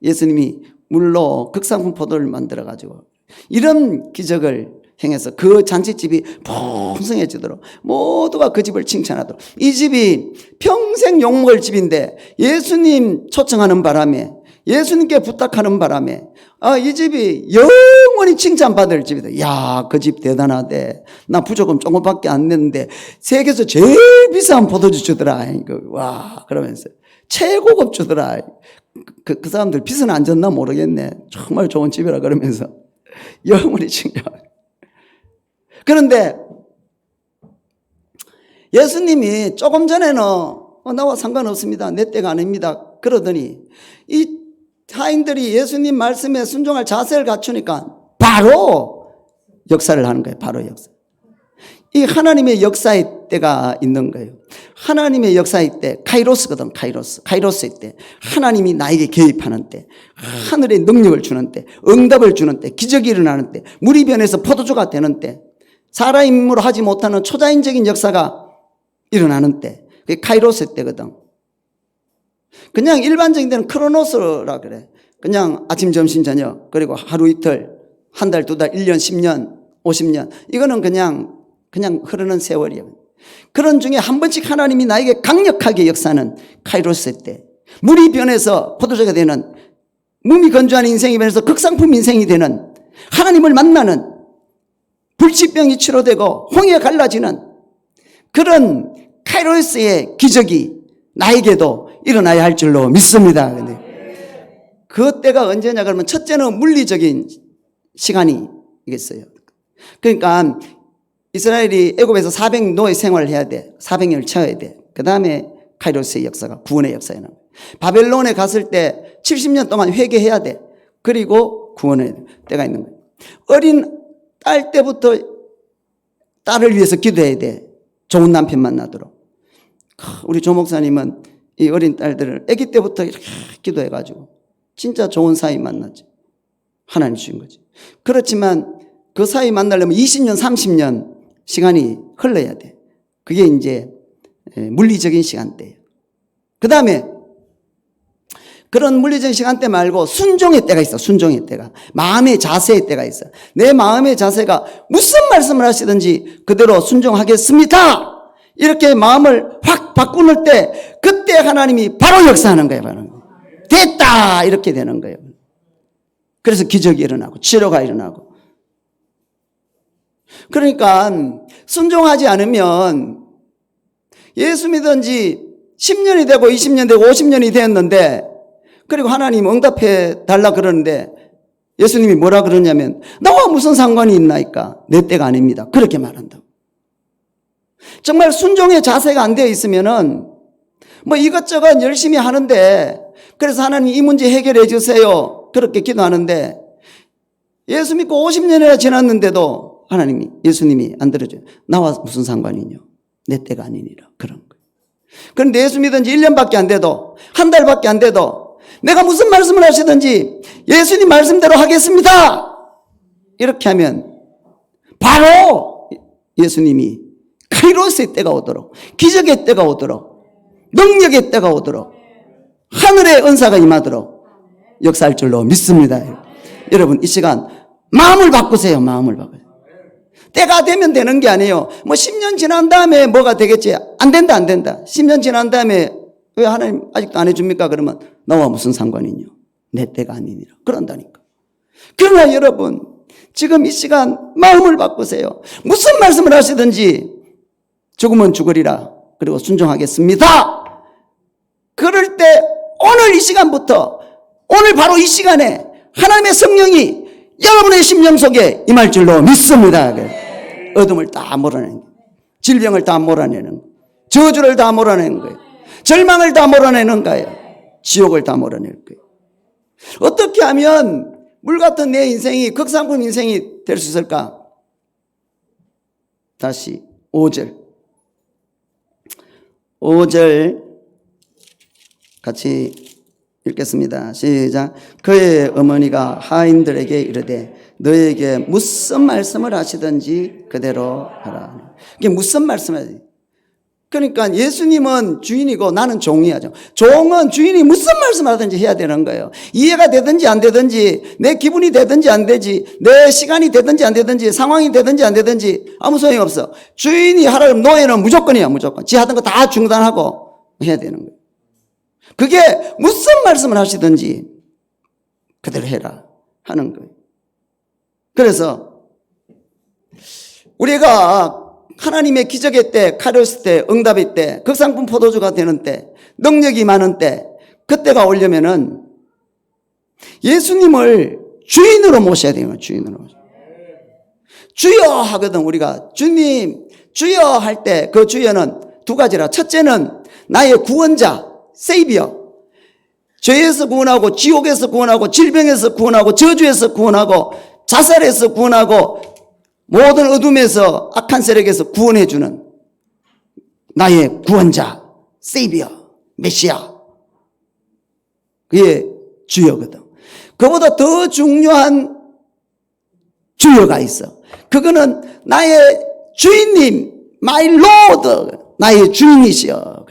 예수님이 물로 극상품 포도를 만들어 가지고 이런 기적을 행해서 그 잔치집이 풍성해지도록 모두가 그 집을 칭찬하도록 이 집이 평생 욕먹을 집인데 예수님 초청하는 바람에 예수님께 부탁하는 바람에 이 집이 영원히 칭찬받을 집이다. 야, 그 집 대단하대. 나 부조금 조금밖에 안 냈는데 세계에서 제일 비싼 포도주 주더라. 와, 그러면서 최고급 주더라. 그 사람들 빚은 안 졌나 모르겠네. 정말 좋은 집이라 그러면서 영원히 칭찬. 그런데 예수님이 조금 전에는 나와 상관없습니다. 내 때가 아닙니다. 그러더니 이 타인들이 예수님 말씀에 순종할 자세를 갖추니까 바로 역사를 하는 거예요. 바로 역사. 이 하나님의 역사의 때가 있는 거예요. 하나님의 역사의 때 카이로스거든. 카이로스의 때 하나님이 나에게 개입하는 때 하늘의 능력을 주는 때 응답을 주는 때 기적이 일어나는 때 물이 변해서 포도주가 되는 때 사람 힘으로 하지 못하는 초자연적인 역사가 일어나는 때 그게 카이로스 때거든. 그냥 일반적인 데는 크로노스라 그래. 그냥 아침, 점심, 저녁 그리고 하루 이틀, 한 달, 두 달, 1년, 10년, 50년 이거는 그냥 흐르는 세월이에요. 그런 중에 한 번씩 하나님이 나에게 강력하게 역사하는 카이로스 때 물이 변해서 포도주가 되는 몸이 건조한 인생이 변해서 극상품 인생이 되는 하나님을 만나는 불치병이 치료되고 홍해가 갈라지는 그런 카이로스의 기적이 나에게도 일어나야 할 줄로 믿습니다. 근데 그 때가 언제냐 그러면 첫째는 물리적인 시간이겠어요. 그러니까 이스라엘이 애굽에서 400 노예 생활을 해야 돼. 400년을 채워야 돼. 그 다음에 카이로스의 역사가 구원의 역사에 나와요. 바벨론에 갔을 때 70년 동안 회개해야 돼. 그리고 구원의 때가 있는 거예요. 어린 딸 때부터 딸을 위해서 기도해야 돼. 좋은 남편 만나도록. 우리 조 목사님은 이 어린 딸들을 아기 때부터 이렇게 기도해가지고 진짜 좋은 사이 만났지. 하나님 주신 거지. 그렇지만 그 사이 만나려면 20년, 30년 시간이 흘러야 돼. 그게 이제 물리적인 시간대예요. 그 다음에 그런 물리적인 시간대 말고 순종의 때가 있어. 순종의 때가. 마음의 자세의 때가 있어. 내 마음의 자세가 무슨 말씀을 하시든지 그대로 순종하겠습니다. 이렇게 마음을 확 바꾸는 때 그때 하나님이 바로 역사하는 거예요. 바로. 됐다 이렇게 되는 거예요. 그래서 기적이 일어나고 치료가 일어나고. 그러니까 순종하지 않으면 예수 믿은 지 10년이 되고 20년 되고 50년이 되었는데 그리고 하나님 응답해 달라 그러는데 예수님이 뭐라 그러냐면 나와 무슨 상관이 있나이까 내 때가 아닙니다. 그렇게 말한다고. 정말 순종의 자세가 안 되어 있으면은 뭐 이것저것 열심히 하는데 그래서 하나님 이 문제 해결해 주세요. 그렇게 기도하는데 예수 믿고 50년이나 지났는데도 하나님이 예수님이 안 들어줘요. 나와 무슨 상관이냐. 내 때가 아니니라. 그런 거예요. 그런데 예수 믿은 지 1년밖에 안 돼도 한 달밖에 안 돼도 내가 무슨 말씀을 하시든지 예수님 말씀대로 하겠습니다. 이렇게 하면 바로 예수님이 카이로스의 때가 오도록 기적의 때가 오도록 능력의 때가 오도록 하늘의 은사가 임하도록 역사할 줄로 믿습니다. 여러분 이 시간 마음을 바꾸세요. 마음을 바꾸세요. 때가 되면 되는 게 아니에요. 뭐 10년 지난 다음에 뭐가 되겠지. 안 된다. 10년 지난 다음에 왜 하나님 아직도 안 해줍니까? 그러면 나와 무슨 상관이냐. 내 때가 아니니라. 그런다니까. 그러나 여러분 지금 이 시간 마음을 바꾸세요. 무슨 말씀을 하시든지 죽으면 죽으리라. 그리고 순종하겠습니다. 그럴 때 오늘 이 시간부터 오늘 바로 이 시간에 하나님의 성령이 여러분의 심령 속에 임할 줄로 믿습니다. 어둠을 다 몰아내는 거예요. 질병을 다 몰아내는 거예요. 저주를 다 몰아내는 거예요. 절망을 다 몰아내는 거예요. 지옥을 다 몰아낼 거예요. 어떻게 하면 물 같은 내 인생이 극상품 인생이 될 수 있을까? 다시 5절. 5절 같이 읽겠습니다. 시작. 그의 어머니가 하인들에게 이르되 너에게 무슨 말씀을 하시든지 그대로 하라. 이게 무슨 말씀을 하지? 그러니까 예수님은 주인이고 나는 종이야죠. 종은 주인이 무슨 말씀을 하든지 해야 되는 거예요. 이해가 되든지 안 되든지, 내 기분이 되든지 안 되지, 내 시간이 되든지 안 되든지, 상황이 되든지 안 되든지 아무 소용이 없어. 주인이 하라면 노예는 무조건이야, 무조건. 지 하던 거 다 중단하고 해야 되는 거예요. 그게 무슨 말씀을 하시든지 그대로 해라 하는 거예요. 그래서 우리가 하나님의 기적의 때, 카리스 때, 응답의 때, 극상품 포도주가 되는 때, 능력이 많은 때, 그때가 오려면은 예수님을 주인으로 모셔야 돼요. 주인으로. 주여 하거든. 우리가 주님, 주여 할 때 그 주여는 두 가지라. 첫째는 나의 구원자, 세이비어. 죄에서 구원하고, 지옥에서 구원하고, 질병에서 구원하고, 저주에서 구원하고, 자살에서 구원하고, 모든 어둠에서 악한 세력에서 구원해주는 나의 구원자, 세이비어, 메시아. 그게 주여거든. 그보다 더 중요한 주여가 있어. 그거는 나의 주인님, my lord, 나의 주인이시여.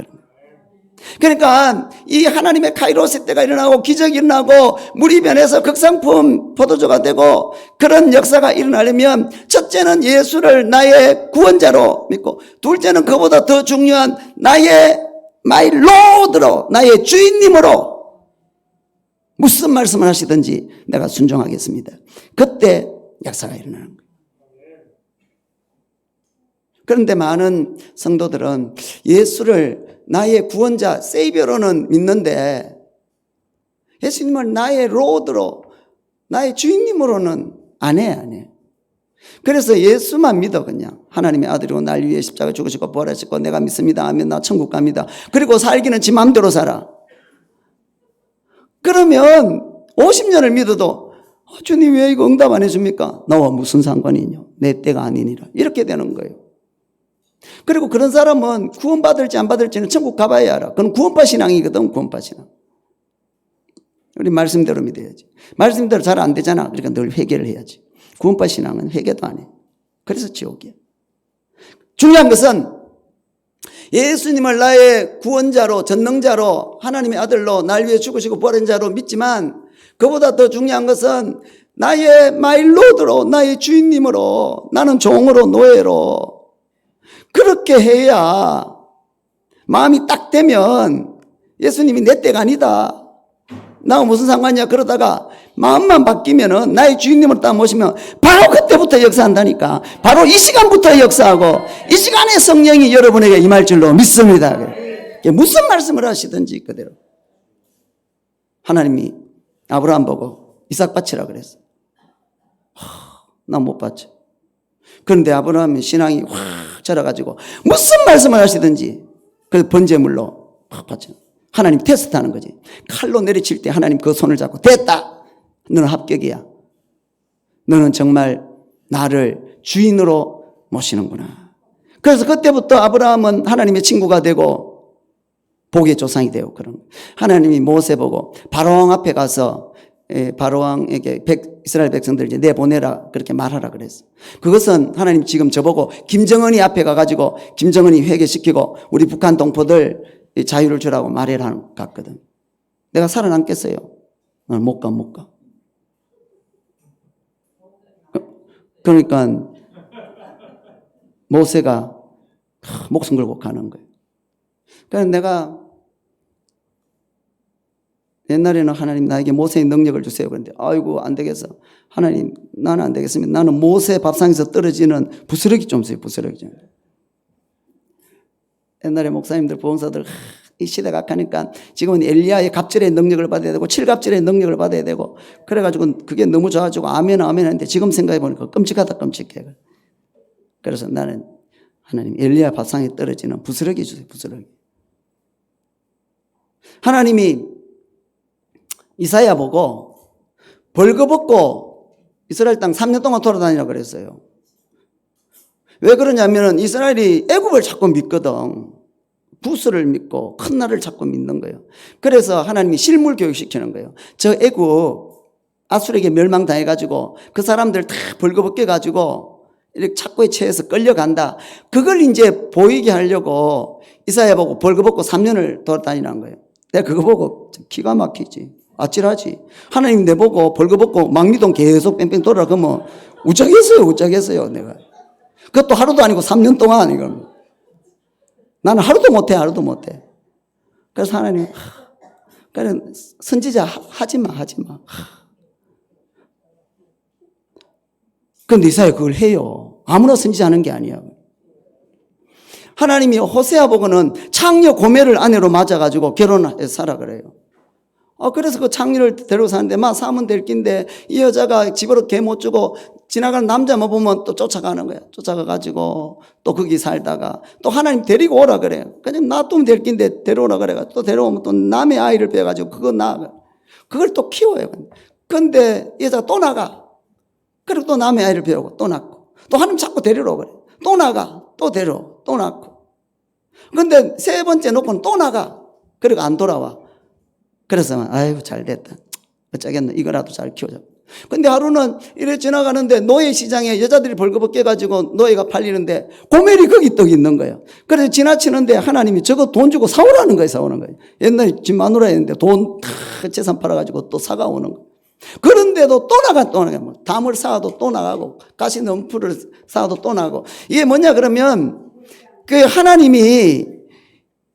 그러니까 이 하나님의 카이로스 때가 일어나고 기적이 일어나고 물이 변해서 극상품 포도주가 되고 그런 역사가 일어나려면 첫째는 예수를 나의 구원자로 믿고, 둘째는 그보다 더 중요한 나의 마이 로드로, 나의 주인님으로 무슨 말씀을 하시든지 내가 순종하겠습니다. 그때 역사가 일어나는 거예요. 그런데 많은 성도들은 예수를 나의 구원자, 세이비어로는 믿는데 예수님을 나의 로드로, 나의 주인님으로는 안 해. 그래서 예수만 믿어. 그냥 하나님의 아들이고 날 위해 십자가 죽으시고 부활하시고 내가 믿습니다 하면 나 천국 갑니다. 그리고 살기는 지 맘대로 살아. 그러면 50년을 믿어도 주님 왜 이거 응답 안 해줍니까? 나와 무슨 상관이냐? 내 때가 아니니라. 이렇게 되는 거예요. 그리고 그런 사람은 구원받을지 안 받을지는 천국 가봐야 알아. 그건 구원파 신앙이거든. 구원파 신앙. 우리 말씀대로 믿어야지. 말씀대로 잘 안 되잖아. 그러니까 늘 회개를 해야지. 구원파 신앙은 회개도 안 해. 그래서 지옥이야. 중요한 것은 예수님을 나의 구원자로, 전능자로, 하나님의 아들로 날 위해 죽으시고 부활한 자로 믿지만, 그보다 더 중요한 것은 나의 마일로드로, 나의 주인님으로, 나는 종으로, 노예로 그렇게 해야 마음이 딱 되면 예수님이 내 때가 아니다, 나하고 무슨 상관이야 그러다가 마음만 바뀌면은 나의 주인님을 딱 모시면 바로 그때부터 역사한다니까. 바로 이 시간부터 역사하고 이 시간에 성령이 여러분에게 임할 줄로 믿습니다. 무슨 말씀을 하시든지 그대로. 하나님이 아브라함 보고 이삭 바치라 그랬어. 나 못 바쳐. 그런데 아브라함의 신앙이 확 자라가지고 무슨 말씀을 하시든지 그 번제물로 확 바쳐. 하나님 테스트하는 거지. 칼로 내리칠 때 하나님 그 손을 잡고 됐다, 너는 합격이야, 너는 정말 나를 주인으로 모시는구나. 그래서 그때부터 아브라함은 하나님의 친구가 되고 복의 조상이 되고 그런 거예요. 하나님이 모세 보고 바로왕 앞에 가서 바로왕에게 이스라엘 백성들 이제 내보내라 그렇게 말하라 그랬어. 그것은 하나님 지금 저보고 김정은이 앞에 가가지고 김정은이 회개시키고 우리 북한 동포들 자유를 주라고 말해라 갔거든. 내가 살아남겠어요? 나는 못 가. 그러니까 모세가 목숨 걸고 가는 거예요. 그래서 내가 옛날에는 하나님 나에게 모세의 능력을 주세요 그런데 아이고 안 되겠어. 하나님 나는 안 되겠습니다. 나는 모세 밥상에서 떨어지는 부스러기 좀 써요. 부스러기 좀. 옛날에 목사님들 보험사들 이 시대가 악하니까 지금은 엘리야의 갑절의 능력을 받아야 되고 칠갑절의 능력을 받아야 되고 그래가지고 그게 너무 좋아가지고 아멘 했는데 지금 생각해보니까 끔찍하다 끔찍해. 그래서 나는 하나님 엘리야 밥상에 떨어지는 부스러기 주세요. 부스러기. 하나님이 이사야 보고 벌거벗고 이스라엘 땅 3년 동안 돌아다니라 그랬어요. 왜 그러냐면은 이스라엘이 애굽을 자꾸 믿거든. 부스를 믿고 큰 나라를 자꾸 믿는 거예요. 그래서 하나님이 실물 교육시키는 거예요. 저 애굽 아수르에게 멸망당해가지고 그 사람들 다 벌거벗겨가지고 이렇게 착고에 처해서 끌려간다. 그걸 이제 보이게 하려고 이사야 보고 벌거벗고 3년을 돌아다니는 거예요. 내가 그거 보고 기가 막히지. 아찔하지. 하나님 내보고 벌거벗고 망리동 계속 뺑뺑 돌아. 그러면 우짜겠어요, 내가. 그것도 하루도 아니고 3년 동안 이걸. 나는 하루도 못해. 그래서 하나님, 그래, 선지자 하지 마. 그런데 이사야 그걸 해요. 아무나 선지자 하는 게 아니야. 하나님이 호세아 보고는 창녀 고멜을 아내로 맞아가지고 결혼해서 살아 그래요. 그래서 그 창녀를 데리고 사는데 막 사면 될 낀데 이 여자가 집으로 개 못 주고 지나가는 남자만 보면 또 쫓아가는 거야. 쫓아가가지고 또 거기 살다가 또 하나님 데리고 오라 그래요. 그냥 놔두면 될 낀데 데려오라 그래가지고 또 데려오면 또 남의 아이를 빼가지고 그걸 또 키워요. 근데 이 여자가 또 나가. 그리고 또 남의 아이를 배우고 또 낳고 또 하나님 자꾸 데리러 그래. 또 나가. 또 데려. 또 낳고. 근데 세 번째 놓고는 또 나가. 그리고 안 돌아와. 그래서 아이고 잘 됐다. 어쩌겠노. 이거라도 잘 키우자. 근데 하루는 이래 지나가는데 노예 시장에 여자들이 벌거벗겨 가지고 노예가 팔리는데 고멜이 거기 또 있는 거예요. 그래서 지나치는데 하나님이 저거 돈 주고 사오라는 거예요. 사오는 거예요. 옛날에 집 마누라 했는데 돈 다 재산 팔아가지고 또 사가 오는 거예요. 그런데도 또 나가. 담을 쌓아도 또 나가고 가시 넘풀을 쌓아도 또 나가고. 이게 뭐냐 그러면 그 하나님이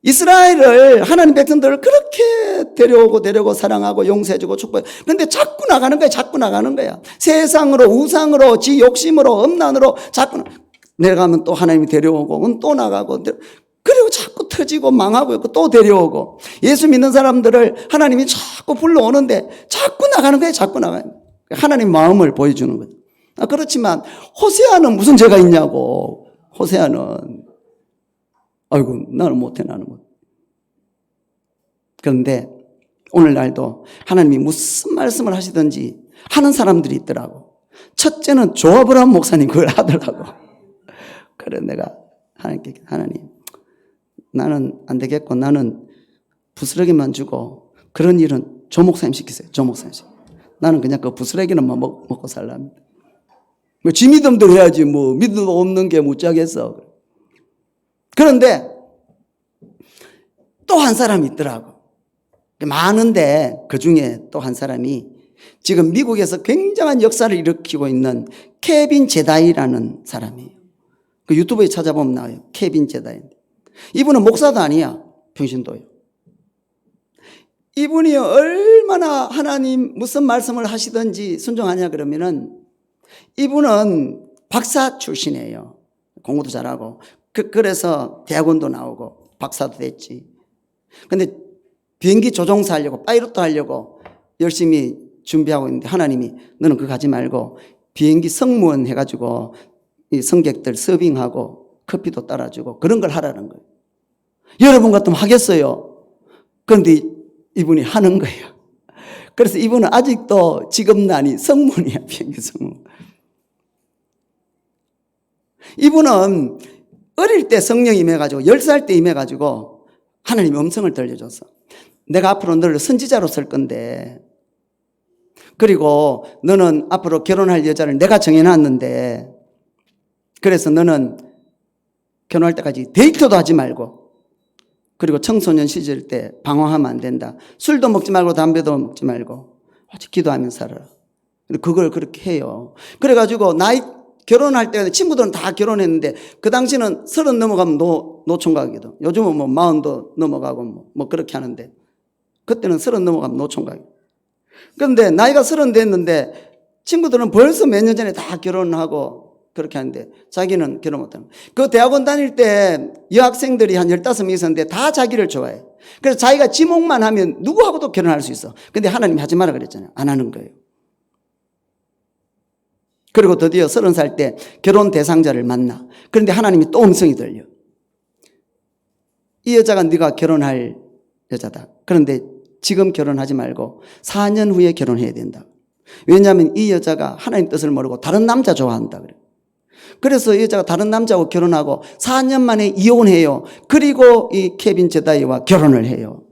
이스라엘을 하나님 백성들을 그렇게 데려오고 사랑하고 용서해주고 축복해. 그런데 자꾸 나가는 거야. 세상으로 우상으로 지 욕심으로 음란으로 자꾸 내려가면 또 하나님이 데려오고 또 나가고 그리고 자꾸 터지고 망하고 또 데려오고. 예수 믿는 사람들을 하나님이 자꾸 불러오는데 자꾸 나가는 거예요. 자꾸 나가요. 하나님 마음을 보여주는 거죠. 그렇지만 호세아는 무슨 죄가 있냐고. 호세아는 아이고 나는 못해. 그런데 오늘날도 하나님이 무슨 말씀을 하시든지 하는 사람들이 있더라고. 첫째는 조아브라함 목사님 그걸 하더라고. 그래 내가 하나님께 하나님 나는 안 되겠고 나는 부스러기만 주고 그런 일은 조 목사님 시키세요. 조 목사님 시키세요. 나는 그냥 그 부스러기는 먹고 살랍니다. 뭐 지 믿음대로 해야지 뭐 믿음 없는 게 못자겠어. 그런데 또 한 사람이 있더라고. 많은데 그 중에 또 한 사람이 지금 미국에서 굉장한 역사를 일으키고 있는 케빈 제다이라는 사람이에요. 그 유튜브에 찾아보면 나와요. 케빈 제다이. 이분은 목사도 아니야. 평신도예요. 이분이 얼마나 하나님 무슨 말씀을 하시든지 순종하냐 그러면은 이분은 박사 출신이에요. 공부도 잘하고. 그래서 대학원도 나오고 박사도 됐지. 근데 비행기 조종사 하려고 파이로트 하려고 열심히 준비하고 있는데 하나님이 너는 그거 하지 말고 비행기 승무원 해가지고 이 승객들 서빙하고 커피도 따라주고 그런 걸 하라는 거예요. 여러분 같으면 하겠어요. 그런데 이분이 하는 거예요. 그래서 이분은 아직도 직업난이 승무원이야. 비행기 승무원. 이분은 어릴 때 성령이 임해가지고 10살 때 임해가지고 하나님이 음성을 들려줬어. 내가 앞으로 너를 선지자로 쓸 건데 그리고 너는 앞으로 결혼할 여자를 내가 정해놨는데 그래서 너는 결혼할 때까지 데이트도 하지 말고 그리고 청소년 시절 때 방황하면 안 된다. 술도 먹지 말고 담배도 먹지 말고 아주 기도하면서 살아라. 그걸 그렇게 해요. 그래가지고 결혼할 때 친구들은 다 결혼했는데 그 당시는 30 넘어가면 노총각이거든. 요즘은 뭐 40도 넘어가고 뭐 그렇게 하는데 그때는 30 넘어가면 노총각이에요. 그런데 나이가 30 됐는데 친구들은 벌써 몇 년 전에 다 결혼하고 그렇게 하는데 자기는 결혼 못하는 거예요. 그 대학원 다닐 때 여학생들이 한 15명 있었는데 다 자기를 좋아해. 그래서 자기가 지목만 하면 누구하고도 결혼할 수 있어. 근데 하나님이 하지 마라 그랬잖아요. 안 하는 거예요. 그리고 드디어 30살 때 결혼 대상자를 만나. 그런데 하나님이 또 음성이 들려. 이 여자가 네가 결혼할 여자다. 그런데 지금 결혼하지 말고 4년 후에 결혼해야 된다. 왜냐하면 이 여자가 하나님 뜻을 모르고 다른 남자 좋아한다. 그래. 그래서 여자가 다른 남자하고 결혼하고 4년 만에 이혼해요. 그리고 이 케빈 제다이와 결혼을 해요.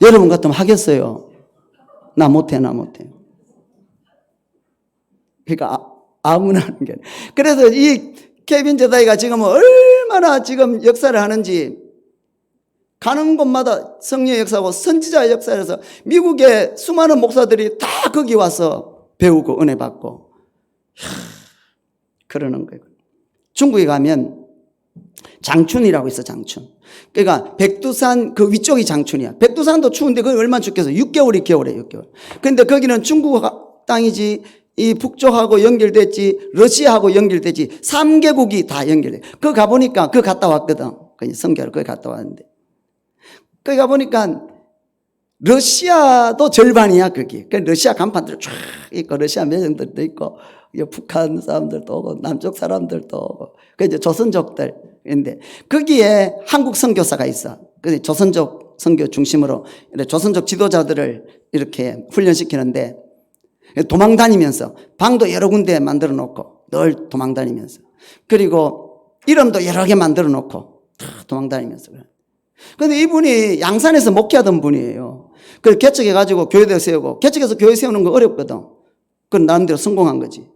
여러분 같으면 하겠어요? 나 못해. 그러니까 아무나 하는 게. 그래서 이 케빈 제다이가 지금 얼마나 지금 역사를 하는지, 가는 곳마다 성령의 역사하고 선지자의 역사에서 미국의 수많은 목사들이 다 거기 와서 배우고 은혜 받고 그러는 거예요. 중국에 가면 장춘이라고 있어, 장춘. 그러니까 백두산 그 위쪽이 장춘이야. 백두산도 추운데 거기 얼마나 춥겠어. 6개월이 겨울에 6개월. 근데 거기는 중국 땅이지, 이 북쪽하고 연결됐지, 러시아하고 연결됐지, 3개국이 다 연결돼. 그거 가보니까, 그거 갔다 왔거든. 선교를 거기 갔다 왔는데. 거기 가보니까 러시아도 절반이야, 거기. 그 러시아 간판들 쫙 있고, 러시아 매정들도 있고, 북한 사람들도 오고, 남쪽 사람들도 오고, 그 이제 조선족들인데, 거기에 한국 선교사가 있어. 그 조선족 선교 중심으로 조선족 지도자들을 이렇게 훈련시키는데, 도망 다니면서 방도 여러 군데 만들어 놓고 늘 도망 다니면서, 그리고 이름도 여러 개 만들어 놓고 도망 다니면서. 그런데 이분이 양산에서 목회하던 분이에요. 그걸 개척해가지고 교회도 세우고, 개척해서 교회 세우는 거 어렵거든. 그건 나름대로 성공한 거지.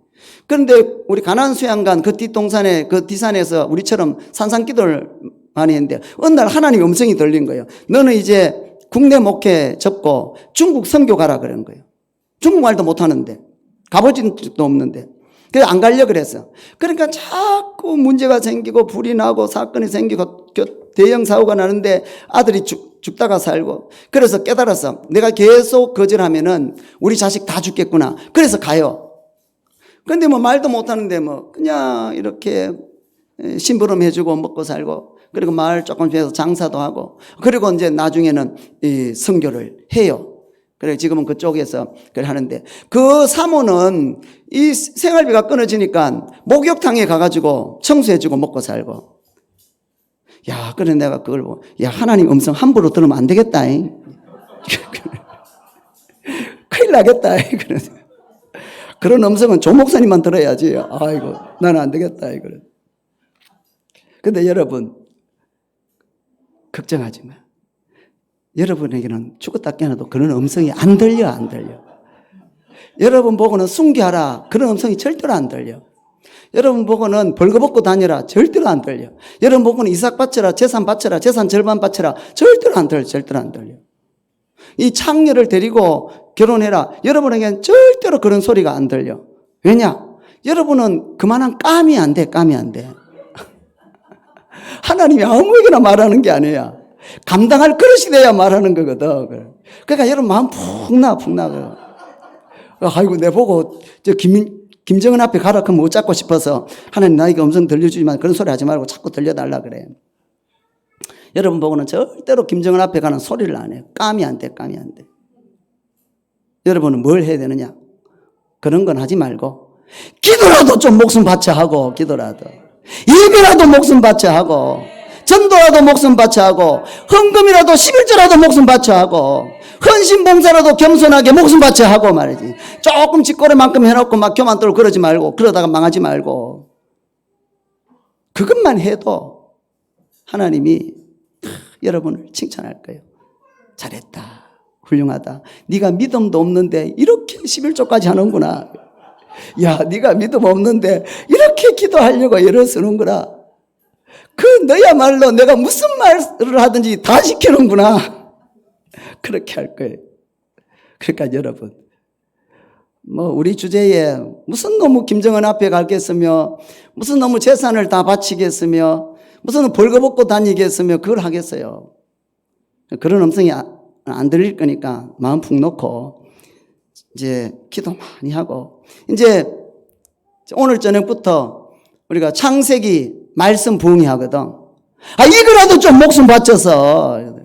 그런데 우리 가나안 수양관 그 뒷동산에, 그 뒷산에서 우리처럼 산상기도를 많이 했는데 어느 날 하나님의 음성이 들린 거예요. 너는 이제 국내 목회 접고 중국 선교 가라 그런 거예요. 중국말도 못하는데, 가보진 적도 없는데. 그래서 안 가려고 그랬어. 그러니까 자꾸 문제가 생기고 불이 나고 사건이 생기고 대형 사고가 나는데 아들이 죽다가 살고. 그래서 깨달았어. 내가 계속 거절하면은 우리 자식 다 죽겠구나. 그래서 가요. 근데 뭐 말도 못하는데 뭐 그냥 이렇게 심부름 해주고 먹고 살고, 그리고 마을 조금씩 해서 장사도 하고, 그리고 이제 나중에는 이 선교를 해요. 그래, 지금은 그쪽에서 그걸 하는데, 그 사모는 이 생활비가 끊어지니까 목욕탕에 가가지고 청소해주고 먹고 살고. 야, 그래 내가 그걸 보고, 야, 하나님 음성 함부로 들으면 안 되겠다. 큰일 나겠다. 그런 음성은 조 목사님만 들어야지. 아이고, 나는 안 되겠다. 근데 여러분, 걱정하지 마. 여러분에게는 죽었다 깨어나도 그런 음성이 안 들려. 여러분 보고는 순교하라, 그런 음성이 절대로 안 들려. 여러분 보고는 벌거벗고 다니라, 절대로 안 들려. 여러분 보고는 이삭 바쳐라, 재산 바쳐라, 재산 절반 바쳐라, 절대로 안 들려. 이 창녀를 데리고 결혼해라, 여러분에게는 절대로 그런 소리가 안 들려. 왜냐? 여러분은 그만한 깜이 안 돼. 하나님이 아무에게나 말하는 게 아니야. 감당할 그릇이 돼야 말하는 거거든. 그러니까 여러분 마음 푹 나. 아이고, 내 보고 김정은 앞에 가라 그러면 못 잡고 싶어서 하나님 나에게 음성 들려주지만 그런 소리 하지 말고 자꾸 들려달라 그래. 여러분 보고는 절대로 김정은 앞에 가는 소리를 안 해요. 깜이 안 돼. 여러분은 뭘 해야 되느냐? 그런 건 하지 말고 기도라도 좀 목숨 바쳐 하고, 기도라도 예배라도 목숨 바쳐 하고, 전도라도 목숨 바쳐 하고, 헌금이라도 11조라도 목숨 바쳐 하고, 헌신봉사라도 겸손하게 목숨 바쳐 하고 말이지. 조금 짓거리만큼 해놓고 막 교만 떨고 그러지 말고, 그러다가 망하지 말고. 그것만 해도 하나님이 여러분을 칭찬할 거예요. 잘했다, 훌륭하다, 네가 믿음도 없는데 이렇게 11조까지 하는구나. 야, 네가 믿음 없는데 이렇게 기도하려고 애를 쓰는구나. 그 너야말로 내가 무슨 말을 하든지 다 지키는구나. 그렇게 할 거예요. 그러니까 여러분, 뭐 우리 주제에 무슨 너무 김정은 앞에 가겠으며, 무슨 너무 재산을 다 바치겠으며, 무슨 벌거벗고 다니겠으며 그걸 하겠어요. 그런 음성이 안 들릴 거니까 마음 푹 놓고 이제 기도 많이 하고, 이제 오늘 저녁부터 우리가 창세기 말씀 부흥회 하거든. 이거라도 좀 목숨 바쳐서.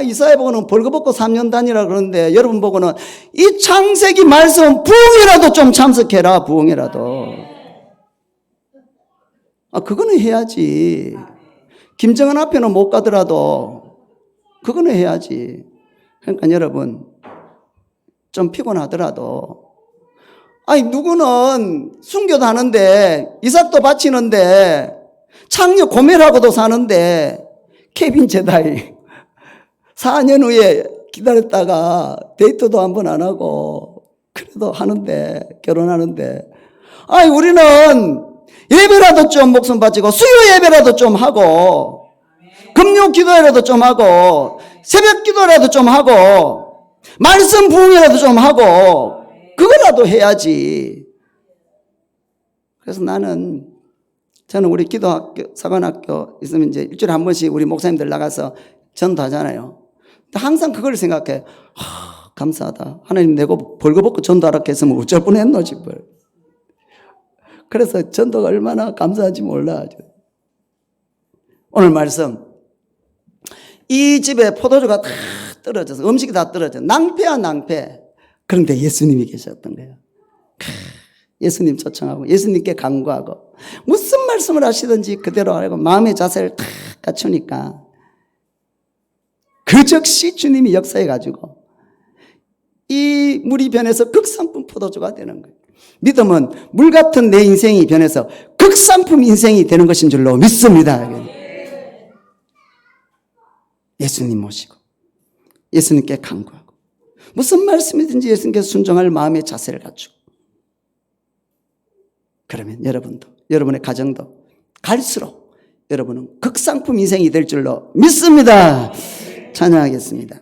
이사야 보고는 벌거벗고 3년 다니라 그러는데, 여러분 보고는 이 창세기 말씀 부흥회라도 좀 참석해라, 부흥회라도. 그거는 해야지. 김정은 앞에는 못 가더라도 그거는 해야지. 그러니까 여러분, 좀 피곤하더라도 아니, 누구는 순교도 하는데, 이삭도 바치는데, 창녀 고멜하고도 사는데, 케빈 제다이 4년 후에 기다렸다가 데이트도 한 번 안 하고, 그래도 하는데, 결혼하는데, 아니, 우리는 예배라도 좀 목숨 바치고, 수요 예배라도 좀 하고, 금요 기도라도 좀 하고, 새벽 기도라도 좀 하고, 말씀 부흥이라도 좀 하고, 그거라도 해야지. 그래서 저는 우리 기도학교, 사관학교 있으면 이제 일주일에 한 번씩 우리 목사님들 나가서 전도하잖아요. 항상 그걸 생각해. 감사하다. 하나님 내고 벌거벗고 전도하라 했으면 어쩔 뻔했노, 지금. 그래서 전도가 얼마나 감사한지 몰라. 오늘 말씀. 이 집에 포도주가 다 떨어져서 음식이 다 떨어져. 낭패야, 낭패. 그런데 예수님이 계셨던 거예요. 예수님 초청하고 예수님께 간구하고 무슨 말씀을 하시든지 그대로 하고 마음의 자세를 딱 갖추니까 그 즉시 주님이 역사해 가지고 이 물이 변해서 극상품 포도주가 되는 거예요. 믿음은 물 같은 내 인생이 변해서 극상품 인생이 되는 것인 줄로 믿습니다. 예수님 모시고 예수님께 간구하고 무슨 말씀이든지 예수님께 순종할 마음의 자세를 갖추고 그러면 여러분도 여러분의 가정도 갈수록 여러분은 극상품 인생이 될 줄로 믿습니다. 찬양하겠습니다.